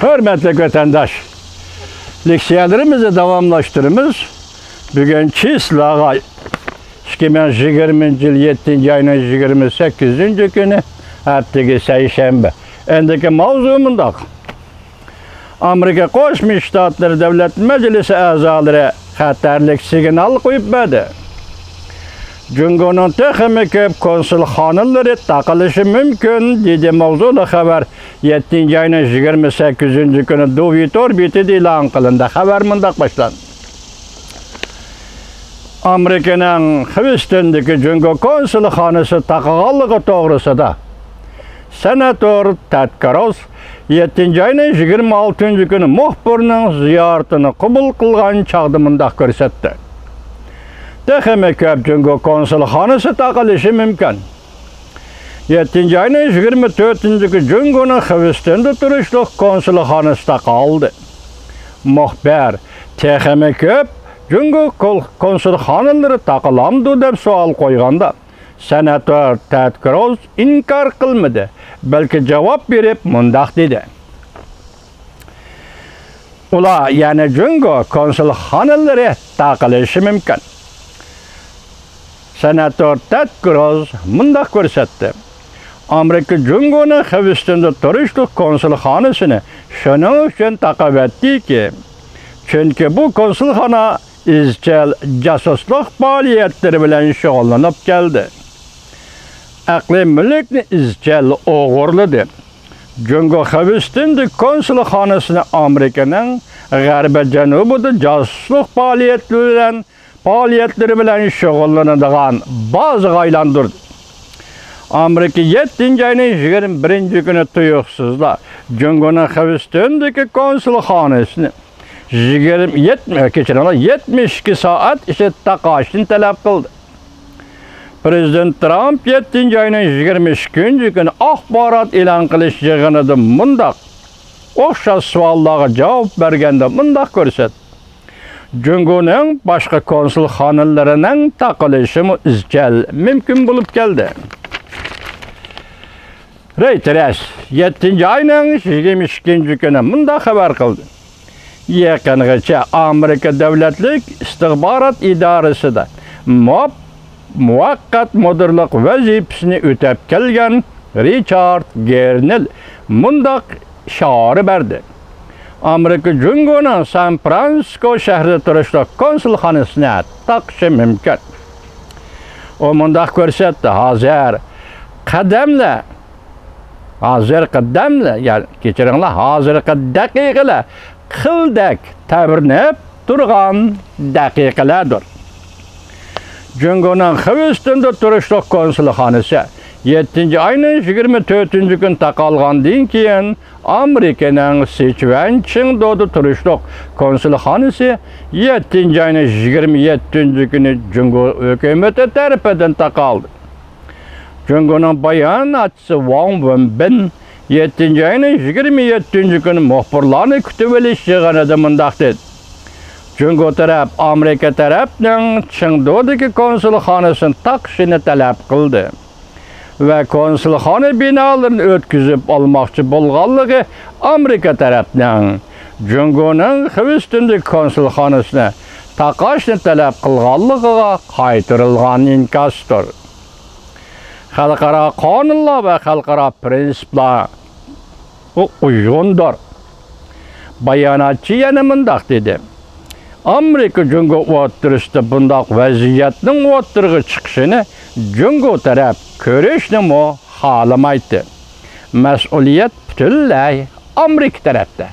Hürmetli vatandaş, leksiyalarımızı davamlaştırımız. Bugün Çislağa 2020 yıl 7. ayının 28. günü erteki seyşembe. Endeki mavzumunda Amerika Koşmuş Ştatları Devlet Meclisi azaları xatarlik signal koyup verdi. Cungo'nun texmi köp konsulxanaları takılışı mümkün dedi mavzulu haber 7. ayının 28. günü Dovitor biti ilan kılındı. Haber mındak başlandı. Amerika'nın Houston'daki Cungo konsulxanası takıqallığı doğrusu da Senatör Ted Cruz 7. ayının 26. günü muhbirinin ziyaretini kabul kılgan çağdımında görsetti. Texmi köp Cungo konsulxanası takılışı mümkün. 7. ayının 24. günü Cungo'nun Houston'da turuşluq konsulxanası takıldı. Muhbir texmi köp Cungo konsulxanaları takılamdı dep sual koyganda Senatör Ted Cruz inkar kılmadı. Belki cevap verip mundaq dedi. Ula yani Cungo konsulxanaları takılışı mümkün. Senatör Ted Cruz mundaq görsetti. Amerika Cungo'nun Houston'da turuşluq konsulxanasını şunun için takip etti ki çünkü bu konsulxana izchil casusluk faaliyetleri bilen şog'ullanıp geldi. Aqli mülkni izchil o'g'irladi. Cungo Houston'da konsulxanasını Amerika'nın g'arbi janubida casusluk faaliyetleri bilen şog'ullanadigan bazı aylandırdı. Amerika 7. ayının 21. günü tuyuqsizlar Cungo'nun Houston'daki konsulxanasını 72 saat işe taqashini talab qildi. Prezident Trump 7. ayının 22. günü axborot e'lon qilish yig'inida mundaq o'xshash savollarga javob berganda mundaq ko'rsatdi. Cungo'ning boshqa konsulxonalarining taqilishi izchil mumkin bo'lib keldi. Reuters 7. ayının 22. günü mundaq xabar qildi. Yaqingacha Amerika Davlatlik istixborot idorasida muvaqqat mudirlik vazifasini o'tab kelgan Richard Gernel mundaq ishora berdi. Amerika Cungo'nun San Fransisko shahrida turishliq konsulxonasini taqishi mumkin. O mundaq ko'rsatdi. Hozir qadamlar, yani kechiringlar, hozirgi daqiqalar qildak tabirnib turgan daqiqalardir. Cungo'nun Houston'da turishliq konsulxonasi 7. ayının 24. gün taqalgandan keyin Amerika'nın Sichuan-Chengdu'da turishliq konsulxonasi 7. ayının 27. günü Cungo hükümeti tarafidan taqaldı. Cungo'nun bayonotchisi Wang Wenbin 7. ayının 27. günü muhbirlarni kutib olish yig'inida mundaq dedi. Cungo taraf Amerika tarafning Chengdu'dagi konsulxonasini taqishini talab qildi va konsulxona binolarini o'tkazib olmoqchi bo'lganligi Amerika tarafning Cungo'ning Houston'dagi konsulxonasini taqishni talab qilganligiga qaytarilgan inkosdir. Xalqaro qonunlar va xalqaro prinsiplar uygundur. Bayonotchi yana mundaq dedi. Amerika Cungo o'tirishda bundaq vaziyatning o'tirg'i chiqishini Cungo taraf ko'rishni xohlamaydi. Mas'uliyat butunlay Amerika tarafda.